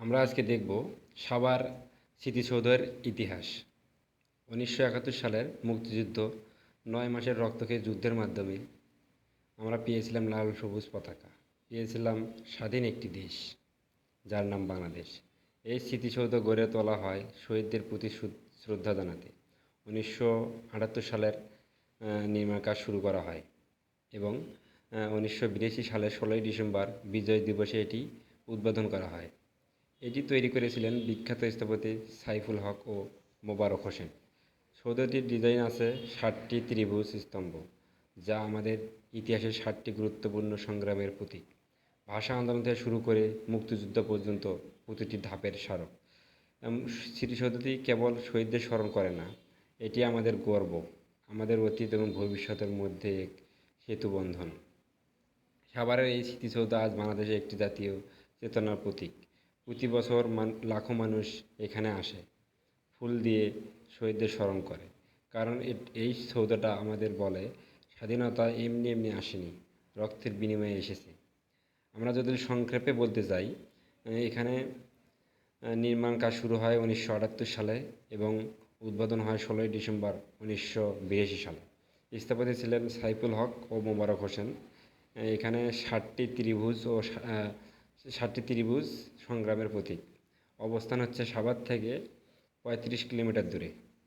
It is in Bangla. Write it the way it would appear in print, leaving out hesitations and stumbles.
আমরা আজকে দেখব সাভার স্মৃতিসৌধের ইতিহাস। ১৯৭১ সালের মুক্তিযুদ্ধ ৯ মাসের রক্তক্ষয়ী যুদ্ধের মাধ্যমে আমরা পেয়েছিলাম লাল সবুজ পতাকা, পেয়েছিলাম স্বাধীন একটি দেশ যার নাম বাংলাদেশ। এই স্মৃতিসৌধ গড়ে তোলা হয় শহীদদের প্রতি শ্রদ্ধা জানাতে। ১৯৭৮ সালের নির্মাণ কাজ শুরু করা হয় এবং ১৯৮২ সালের ১৬ই ডিসেম্বর বিজয় দিবসে এটি উদ্বোধন করা হয়। এটি তৈরি করেছিলেন বিখ্যাত স্থপতি সাইফুল হক ও মোবারক হোসেন। সৌধটির ডিজাইন আছে ৬০টি ত্রিভুজ স্তম্ভ, যা আমাদের ইতিহাসের ৬০টি গুরুত্বপূর্ণ সংগ্রামের প্রতীক। ভাষা আন্দোলন থেকে শুরু করে মুক্তিযুদ্ধ পর্যন্ত প্রতিটি ধাপের স্মারক। স্মৃতিসৌধটি কেবল শহীদদের স্মরণ করে না, এটি আমাদের গর্ব, আমাদের অতীত এবং ভবিষ্যতের মধ্যে এক সেতুবন্ধন। সাভারের এই স্মৃতিসৌধ আজ বাংলাদেশে একটি জাতীয় চেতনার প্রতীক। প্রতি বছর লাখো মানুষ এখানে আসে, ফুল দিয়ে শহীদদের স্মরণ করে। কারণ এই সৌধটা আমাদের বলে, স্বাধীনতা এমনি এমনি আসেনি, রক্তের বিনিময়ে এসেছে। আমরা যদি সংক্ষেপে বলতে চাই, এখানে নির্মাণ কাজ শুরু হয় ১৯৭৮ সালে এবং উদ্বোধন হয় ১৬ই ডিসেম্বর ১৯৮২ সালে। স্থপতি ছিলেন সাইফুল হক ও মোবারক হোসেন। এখানে ৬০টি ত্রিভুজ সংগ্রামের প্রতীক। অবস্থান হচ্ছে সাভার থেকে ৩৫ কিলোমিটার দূরে।